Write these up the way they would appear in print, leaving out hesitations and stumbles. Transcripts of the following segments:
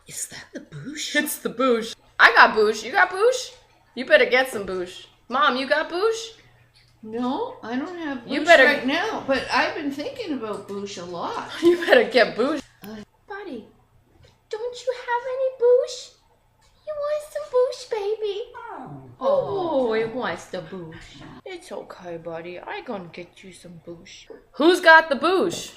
Is that the boosh? It's the boosh. I got boosh. You got boosh? You better get some boosh. Mom, you got boosh? No, I don't have boosh You better... right now, but I've been thinking about boosh a lot. You better get boosh. Buddy, don't you have any boosh? You want some boosh, baby? Oh, he wants the boosh. It's okay, buddy. I gonna get you some boosh. Who's got the boosh?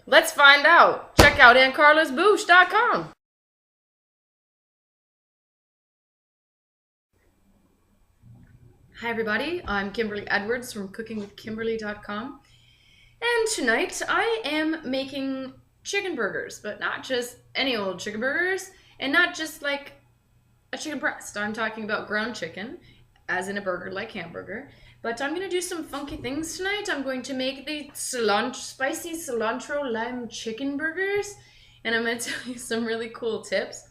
Let's find out. Check out AuntCarla'sBoosh.com. Hi everybody, I'm Kimberly Edwards from CookingWithKimberly.com, and tonight I am making chicken burgers, but not just any old chicken burgers, and not just like a chicken breast. I'm talking about ground chicken, as in a burger like hamburger, but I'm going to do some funky things tonight. I'm going to make the spicy cilantro lime chicken burgers, and I'm going to tell you some really cool tips.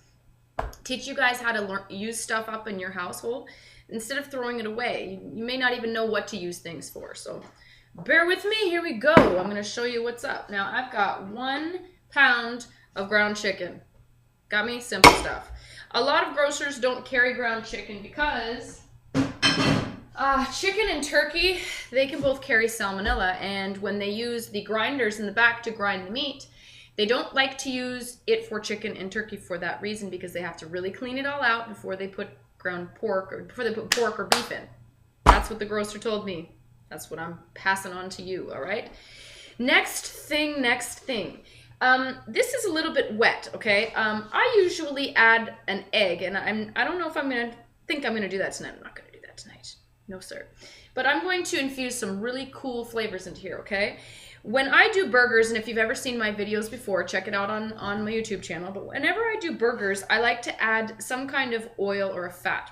Teach you guys how to use stuff up in your household instead of throwing it away. You may not even know what to use things for, so bear with me. Here we go. I'm going to show you what's up. Now, I've got 1 pound of ground chicken. Got me? Simple stuff. A lot of grocers don't carry ground chicken because chicken and turkey, they can both carry salmonella, and when they use the grinders in the back to grind the meat, they don't like to use it for chicken and turkey for that reason, because they have to really clean it all out before they put ground pork, or before they put pork or beef in. That's what the grocer told me. That's what I'm passing on to you, all right? Next thing. This is a little bit wet, okay? I usually add an egg, and I don't know if I'm gonna do that tonight. I'm not gonna do that tonight. No, sir. But I'm going to infuse some really cool flavors into here, okay? When I do burgers, and if you've ever seen my videos before, check it out on my YouTube channel, but whenever I do burgers, I like to add some kind of oil or a fat.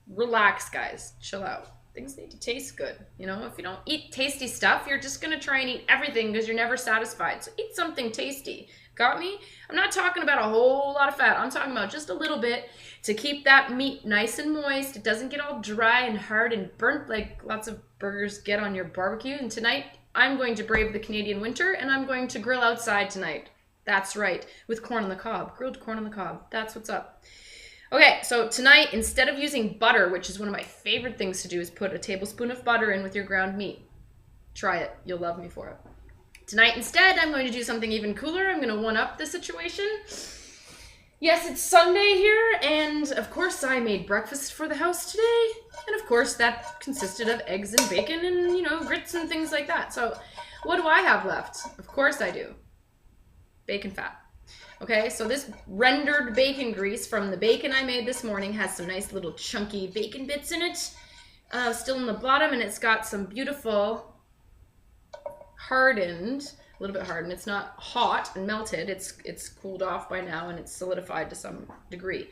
Relax, guys. Chill out. Things need to taste good. You know, if you don't eat tasty stuff, you're just going to try and eat everything because you're never satisfied. So eat something tasty. Got me? I'm not talking about a whole lot of fat. I'm talking about just a little bit to keep that meat nice and moist. It doesn't get all dry and hard and burnt like lots of burgers get on your barbecue. And tonight, I'm going to brave the Canadian winter, and I'm going to grill outside tonight. That's right, with corn on the cob. Grilled corn on the cob. That's what's up. Okay, so tonight, instead of using butter, which is one of my favorite things to do, is put a tablespoon of butter in with your ground meat. Try it. You'll love me for it. Tonight, instead, I'm going to do something even cooler. I'm going to one-up the situation. Yes, it's Sunday here, and of course I made breakfast for the house today. And of course that consisted of eggs and bacon and, you know, grits and things like that. So what do I have left? Of course I do. Bacon fat. Okay, so this rendered bacon grease from the bacon I made this morning has some nice little chunky bacon bits in it. Still in the bottom, and it's got some beautiful hardened, a little bit hardened. It's not hot and melted. It's cooled off by now, and it's solidified to some degree.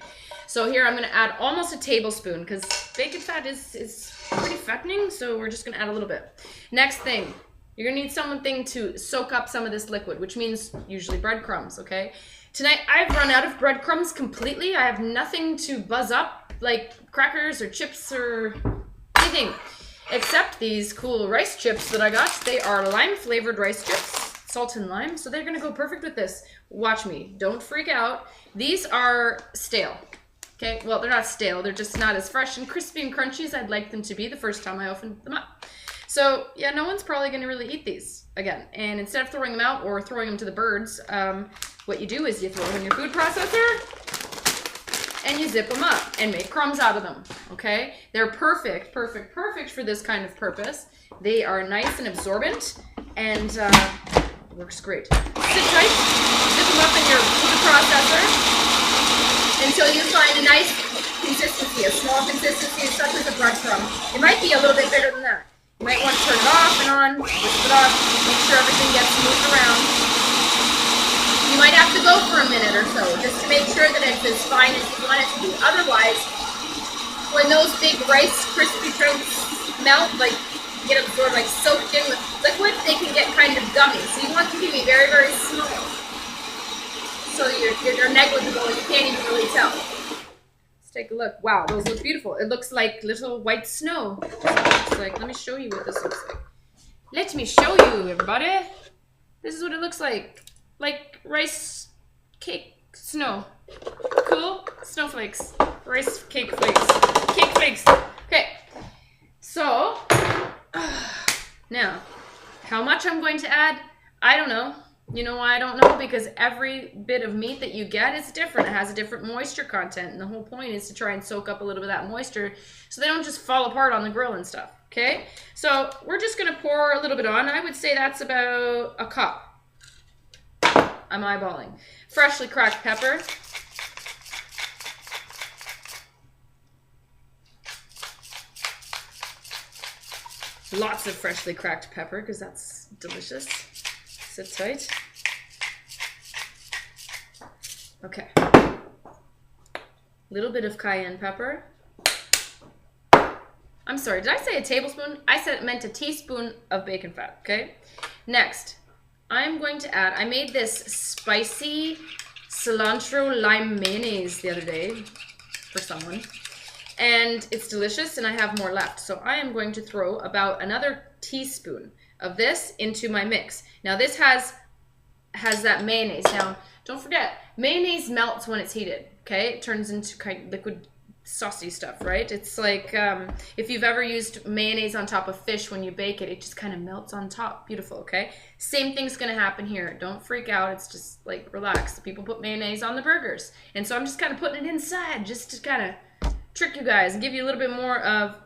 So here I'm going to add almost a tablespoon, because bacon fat is pretty fattening, so we're just going to add a little bit. Next thing, you're going to need something to soak up some of this liquid, which means usually breadcrumbs, okay? Tonight I've run out of breadcrumbs completely. I have nothing to buzz up, like crackers or chips or anything, except these cool rice chips that I got. They are lime-flavored rice chips. Salt and lime, so they're gonna go perfect with this. Watch me, don't freak out. These are stale, okay? Well, they're not stale, they're just not as fresh and crispy and crunchy as I'd like them to be the first time I opened them up. So yeah, no one's probably gonna really eat these again. And instead of throwing them out or throwing them to the birds, what you do is you throw them in your food processor and you zip them up and make crumbs out of them, okay? They're perfect for this kind of purpose. They are nice and absorbent, and works great. Sit tight, zip them up in your food processor until you find a nice consistency, a small consistency, such as a breadcrumb. It might be a little bit bigger than that. You might want to turn it off and on, whisk it off, make sure everything gets moved around. You might have to go for a minute or so, just to make sure that it's as fine as you want it to be. Otherwise, when those big rice crispy chunks melt, like get absorbed, like soaked in with liquid, they can get kind of gummy. So you want them to be very, very small. So they're negligible and you can't even really tell. Let's take a look. Wow, those look beautiful. It looks like little white snow. It's like, let me show you what this looks like. Let me show you, everybody. This is what it looks like rice cake snow. Cool. Snowflakes. Rice cake flakes. Cake flakes. Okay. So, now, how much I'm going to add, I don't know. You know why I don't know? Because every bit of meat that you get is different. It has a different moisture content. And the whole point is to try and soak up a little bit of that moisture so they don't just fall apart on the grill and stuff. Okay? So we're just going to pour a little bit on. I would say that's about a cup. I'm eyeballing. Freshly cracked pepper. Lots of freshly cracked pepper because that's delicious. Sit tight. Okay. Little bit of cayenne pepper. I'm sorry, did I say a tablespoon? I said it meant a teaspoon of bacon fat, okay? Next, I'm going to add, I made this spicy cilantro lime mayonnaise the other day for someone. And it's delicious and I have more left. So I am going to throw about another teaspoon of this into my mix. Now this has that mayonnaise. Now don't forget, mayonnaise melts when it's heated, okay? It turns into kind of liquid saucy stuff, right? It's like if you've ever used mayonnaise on top of fish when you bake it, it just kind of melts on top. Beautiful, okay? Same thing's gonna happen here. Don't freak out, it's just like relax. People put mayonnaise on the burgers. And so I'm just kind of putting it inside just to kind of trick you guys and give you a little bit more of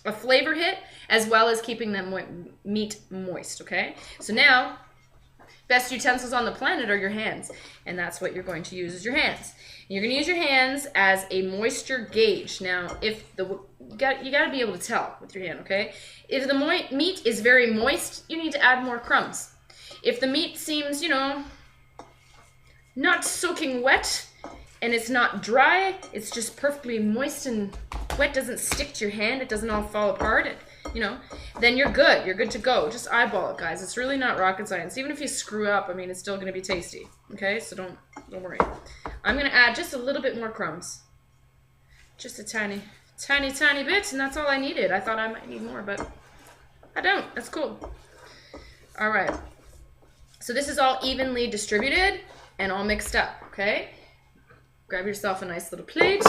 a flavor hit as well as keeping the meat moist, okay? So now, best utensils on the planet are your hands, and that's what you're going to use is your hands. You're going to use your hands as a moisture gauge. Now, if you got to be able to tell with your hand, okay? If the meat is very moist, you need to add more crumbs. If the meat seems, you know, not soaking wet, and it's not dry, it's just perfectly moist and wet, doesn't stick to your hand, it doesn't all fall apart, you know, then you're good to go. Just eyeball it, guys. It's really not rocket science. Even if you screw up, I mean, it's still gonna be tasty, okay? So don't worry. I'm gonna add just a little bit more crumbs. Just a tiny bit, and that's all I needed. I thought I might need more, but I don't. That's cool. All right. So this is all evenly distributed and all mixed up, okay? Grab yourself a nice little plate.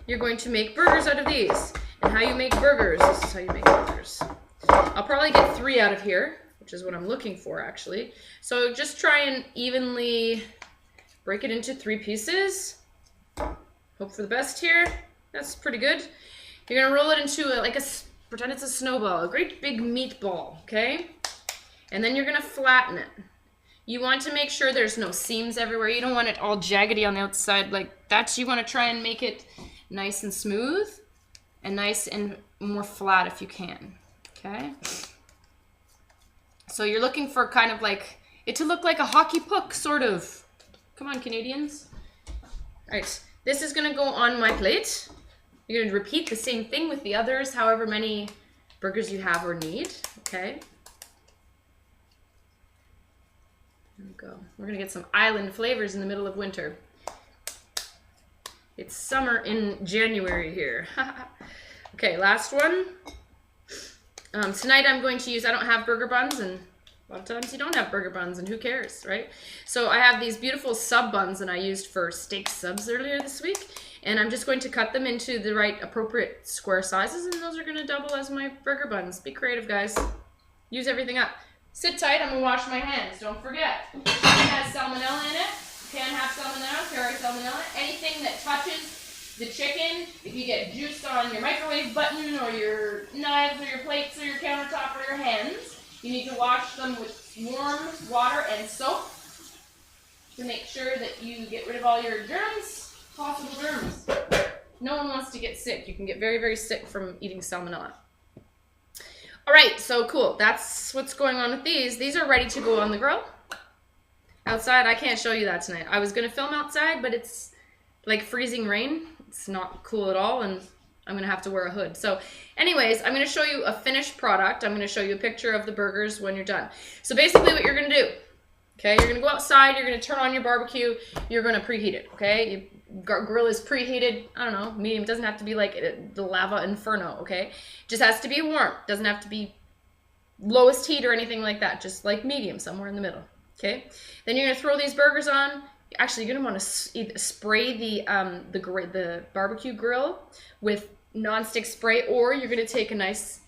You're going to make burgers out of these. And how you make burgers, this is how you make burgers. I'll probably get 3 out of here, which is what I'm looking for actually. So just try and evenly break it into 3 pieces. Hope for the best here. That's pretty good. You're gonna roll it into pretend it's a snowball, a great big meatball, okay? And then you're gonna flatten it. You want to make sure there's no seams everywhere. You don't want it all jaggedy on the outside like that. You want to try and make it nice and smooth and nice and more flat if you can, okay? So you're looking for kind of like it to look like a hockey puck, sort of. Come on, Canadians. All right, this is gonna go on my plate. You're gonna repeat the same thing with the others, however many burgers you have or need, okay? There we go. We're gonna get some island flavors in the middle of winter. It's summer in January here. Okay, last one. Tonight I'm going to use, I don't have burger buns, and a lot of times you don't have burger buns, and who cares, right? So I have these beautiful sub buns that I used for steak subs earlier this week, and I'm just going to cut them into the right appropriate square sizes, and those are gonna double as my burger buns. Be creative, guys. Use everything up. Sit tight, I'm gonna wash my hands, don't forget. Chicken has salmonella in it. Can have salmonella, carry salmonella. Anything that touches the chicken, if you get juice on your microwave button or your knives or your plates or your countertop or your hands, you need to wash them with warm water and soap to make sure that you get rid of all your germs, possible germs. No one wants to get sick. You can get very, very sick from eating salmonella. All right, so cool. That's what's going on with these. These are ready to go on the grill. Outside, I can't show you that tonight. I was going to film outside, but it's like freezing rain. It's not cool at all, and I'm going to have to wear a hood. So anyways, I'm going to show you a finished product. I'm going to show you a picture of the burgers when you're done. So basically what you're going to do, okay, you're going to go outside, you're going to turn on your barbecue, you're going to preheat it, okay? Your grill is preheated, I don't know, medium. It doesn't have to be like the lava inferno, okay? It just has to be warm. It doesn't have to be lowest heat or anything like that. Just like medium, somewhere in the middle, okay? Then you're going to throw these burgers on. Actually, you're gonna want to spray the barbecue grill with nonstick spray, or you're gonna take a nice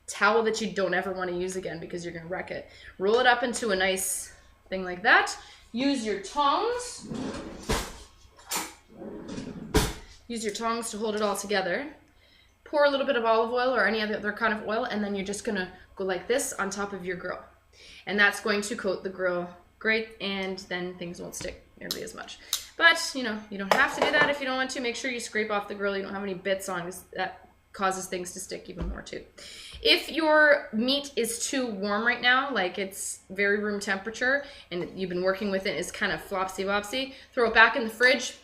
towel that you don't ever want to use again because you're gonna wreck it. Roll it up into a nice thing like that. Use your tongs. Use your tongs to hold it all together. Pour a little bit of olive oil or any other kind of oil, and then you're just gonna go like this on top of your grill. And that's going to coat the grill great, and then things won't stick nearly as much. But, you know, you don't have to do that if you don't want to. Make sure you scrape off the grill. You don't have any bits on, because that causes things to stick even more too. If your meat is too warm right now, like it's very room temperature, and you've been working with it, it's kind of flopsy-wopsy, throw it back in the fridge.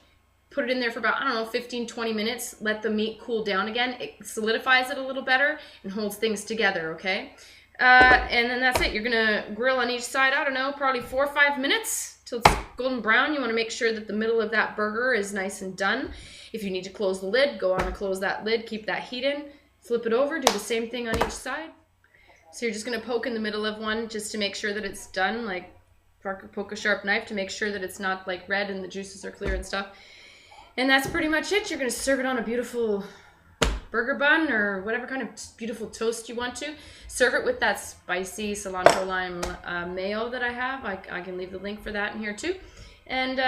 Put it in there for about, I don't know, 15, 20 minutes. Let the meat cool down again. It solidifies it a little better and holds things together, okay? And then that's it. You're going to grill on each side, I don't know, probably 4 or 5 minutes till it's golden brown. You want to make sure that the middle of that burger is nice and done. If you need to close the lid, go on and close that lid. Keep that heat in. Flip it over. Do the same thing on each side. So you're just going to poke in the middle of one just to make sure that it's done, like poke a sharp knife to make sure that it's not like red and the juices are clear and stuff. And that's pretty much it. You're going to serve it on a beautiful burger bun or whatever kind of beautiful toast you want to. Serve it with that spicy cilantro lime mayo that I have. I can leave the link for that in here too. And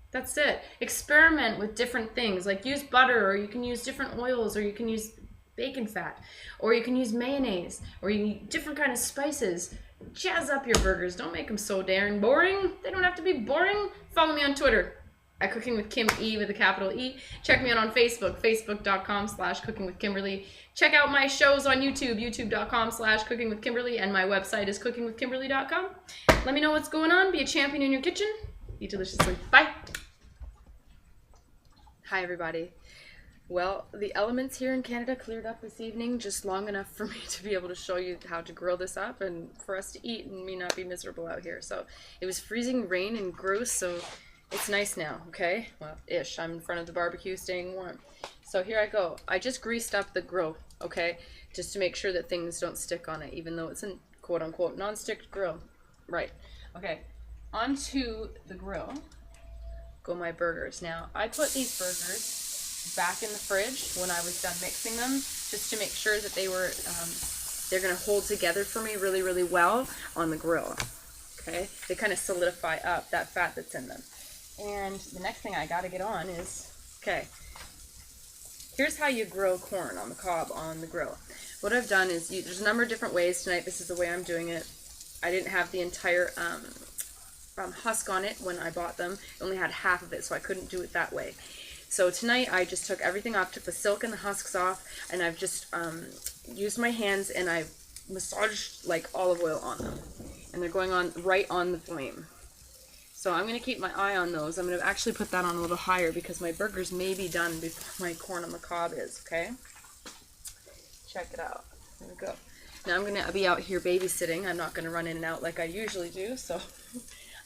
that's it. Experiment with different things. Like use butter, or you can use different oils, or you can use bacon fat, or you can use mayonnaise, or you can use different kind of spices. Jazz up your burgers. Don't make them so darn boring. They don't have to be boring. Follow me on Twitter at Cooking with Kim E with a capital E. Check me out on Facebook, facebook.com/cookingwithkimberly. Check out my shows on YouTube, youtube.com/cookingwithkimberly, and my website is cookingwithkimberly.com. Let me know what's going on. Be a champion in your kitchen. Eat deliciously. Bye. Hi, everybody. Well, the elements here in Canada cleared up this evening, just long enough for me to be able to show you how to grill this up and for us to eat and me not be miserable out here. So it was freezing rain and gross, so it's nice now, okay? Well, ish. I'm in front of the barbecue staying warm. So here I go. I just greased up the grill, okay? Just to make sure that things don't stick on it, even though it's a quote-unquote non-stick grill. Right. Okay. Onto the grill go my burgers. Now, I put these burgers back in the fridge when I was done mixing them, just to make sure that they were, they're going to hold together for me really, really well on the grill, okay? They kind of solidify up that fat that's in them. And the next thing I got to get on is, okay, here's how you grill corn on the cob on the grill. What I've done is, there's a number of different ways tonight. This is the way I'm doing it. I didn't have the entire husk on it when I bought them. I only had half of it, so I couldn't do it that way. So tonight I just took everything off, took the silk and the husks off, and I've just used my hands and I've massaged like olive oil on them. And they're going on right on the flame. So I'm going to keep my eye on those. I'm going to actually put that on a little higher because my burgers may be done before my corn on the cob is, okay? Check it out. There we go. Now I'm going to be out here babysitting. I'm not going to run in and out like I usually do, so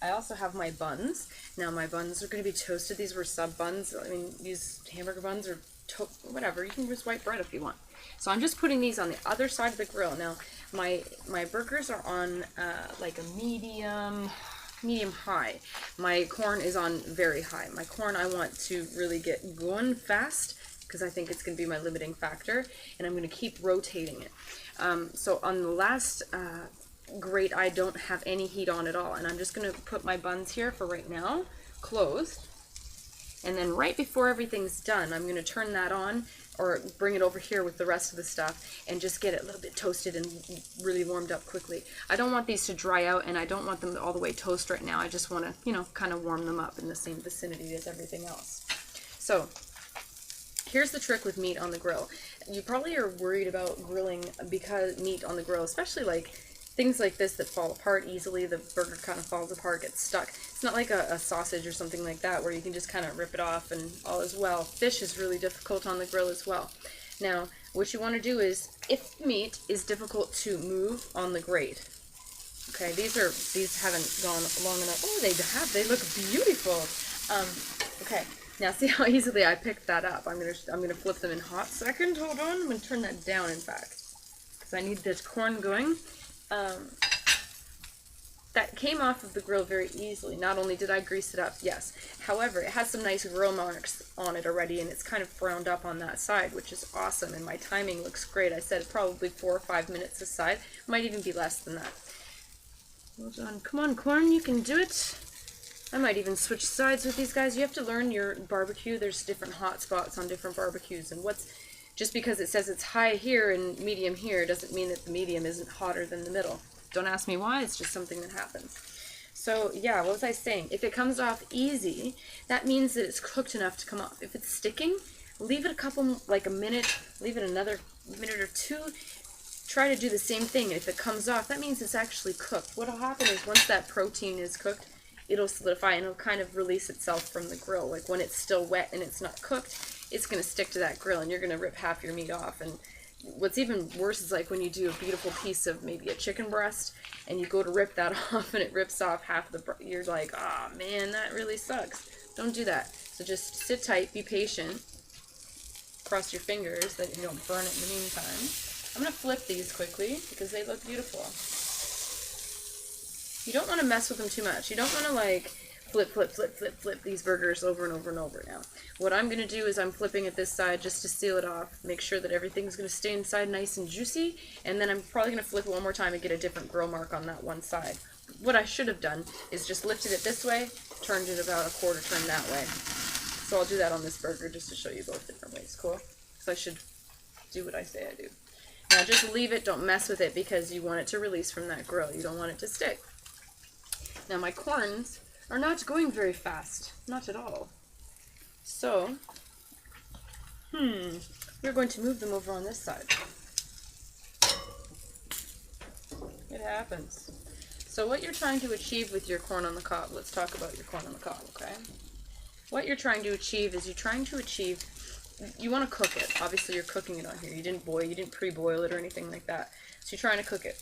I also have my buns. Now my buns are going to be toasted. These were sub buns. I mean, these hamburger buns or whatever. You can use white bread if you want. So I'm just putting these on the other side of the grill. Now my burgers are on like a medium high. My corn is on very high. My corn I want to really get going fast because I think it's going to be my limiting factor, and I'm going to keep rotating it. So on the last grate I don't have any heat on at all, and I'm just going to put my buns here for right now, closed, and then right before everything's done I'm going to turn that on or bring it over here with the rest of the stuff and just get it a little bit toasted and really warmed up quickly. I don't want these to dry out, and I don't want them all the way toast right now. I just want to, you know, kind of warm them up in the same vicinity as everything else. So here's the trick with meat on the grill. You probably are worried about grilling meat on the grill, especially like things like this that fall apart easily. The burger kind of falls apart, gets stuck. It's not like a sausage or something like that where you can just kind of rip it off and all is well. Fish is really difficult on the grill as well. Now, what you want to do is, if meat is difficult to move on the grate, okay, these haven't gone long enough. Oh, they look beautiful. Okay, now see how easily I picked that up. I'm gonna flip them in hot second. Hold on, I'm gonna turn that down in fact, because I need this corn going. that came off of the grill very easily. Not only did I grease it up, yes. However, it has some nice grill marks on it already, and it's kind of browned up on that side, which is awesome, and my timing looks great. I said probably 4 or 5 minutes this side. Might even be less than that. Well done. Come on, corn, you can do it. I might even switch sides with these guys. You have to learn your barbecue. There's different hot spots on different barbecues, and just because it says it's high here and medium here doesn't mean that the medium isn't hotter than the middle. Don't ask me why, it's just something that happens. So yeah, what was I saying? If it comes off easy, that means that it's cooked enough to come off. If it's sticking, leave it like a minute, leave it another minute or 2. Try to do the same thing. If it comes off, that means it's actually cooked. What'll happen is once that protein is cooked, it'll solidify and it'll kind of release itself from the grill. Like when it's still wet and it's not cooked, it's going to stick to that grill and you're going to rip half your meat off. And what's even worse is like when you do a beautiful piece of maybe a chicken breast and you go to rip that off and it rips off half the you're like, ah, oh, man, that really sucks. Don't do that. So just sit tight, be patient, cross your fingers that you don't burn it in the meantime. I'm going to flip these quickly because they look beautiful. You don't want to mess with them too much. You don't want to like flip these burgers over and over and over now. What I'm going to do is I'm flipping at this side just to seal it off, make sure that everything's going to stay inside nice and juicy, and then I'm probably going to flip it one more time and get a different grill mark on that one side. What I should have done is just lifted it this way, turned it about a quarter turn that way. So I'll do that on this burger just to show you both different ways. Cool? So I should do what I say I do. Now just leave it, don't mess with it because you want it to release from that grill. You don't want it to stick. Now my corns are not going very fast. Not at all. So, we're going to move them over on this side. It happens. So what you're trying to achieve with your corn on the cob, let's talk about your corn on the cob, okay? What you're trying to achieve is you want to cook it. Obviously you're cooking it on here. You didn't pre-boil it or anything like that. So you're trying to cook it.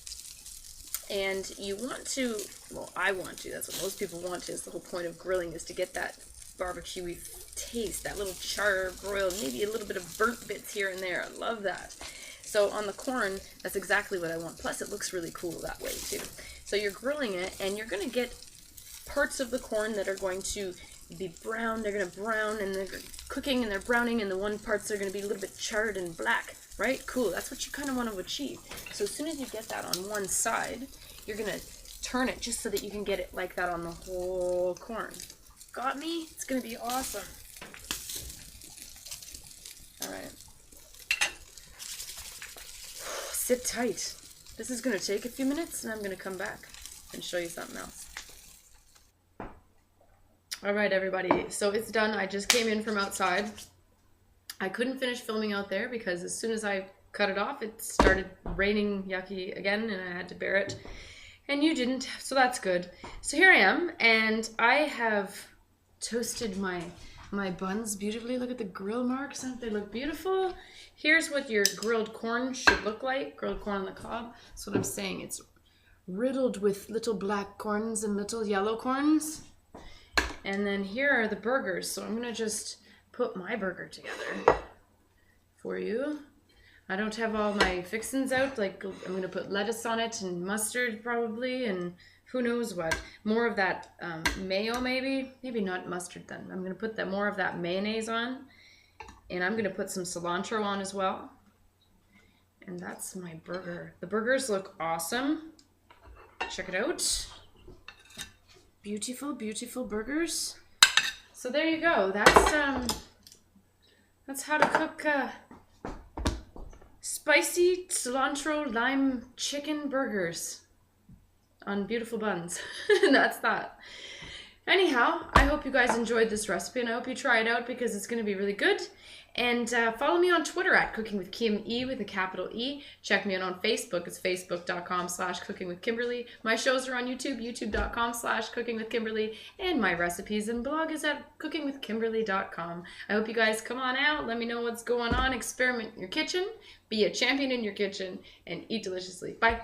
And you want to, well, I want to, that's what most people want to, is the whole point of grilling is to get that barbecue-y taste, that little char broiled, maybe a little bit of burnt bits here and there. I love that. So on the corn, that's exactly what I want. Plus it looks really cool that way too. So you're grilling it and you're going to get parts of the corn that are going to be brown. They're going to brown and they're cooking and they're browning, and the one parts are going to be a little bit charred and black, right? Cool. That's what you kind of want to achieve. So as soon as you get that on one side, you're going to turn it just so that you can get it like that on the whole corn. Got me? It's going to be awesome. All right. Sit tight. This is going to take a few minutes and I'm going to come back and show you something else. All right, everybody. So it's done. I just came in from outside. I couldn't finish filming out there because as soon as I cut it off, it started raining yucky again and I had to bear it. And you didn't, so that's good. So here I am, and I have toasted my buns beautifully. Look at the grill marks. Don't they look beautiful? Here's what your grilled corn should look like. Grilled corn on the cob. That's what I'm saying. It's riddled with little black corns and little yellow corns. And then here are the burgers. So I'm going to just put my burger together for you. I don't have all my fixins out. Like, I'm going to put lettuce on it and mustard probably, and who knows what. More of that mayo maybe. Maybe not mustard then. I'm going to put more of that mayonnaise on. And I'm going to put some cilantro on as well. And that's my burger. The burgers look awesome. Check it out. Beautiful, beautiful burgers. So there you go. That's how to cook spicy cilantro lime chicken burgers on beautiful buns. And that's that. Anyhow, I hope you guys enjoyed this recipe, and I hope you try it out because it's going to be really good. And follow me on Twitter at Cooking with Kim E with a capital E. Check me out on Facebook. It's facebook.com/cookingwithkimberly. My shows are on YouTube, youtube.com/cookingwithkimberly. And my recipes and blog is at cookingwithkimberly.com. I hope you guys come on out. Let me know what's going on. Experiment in your kitchen. Be a champion in your kitchen. And eat deliciously. Bye.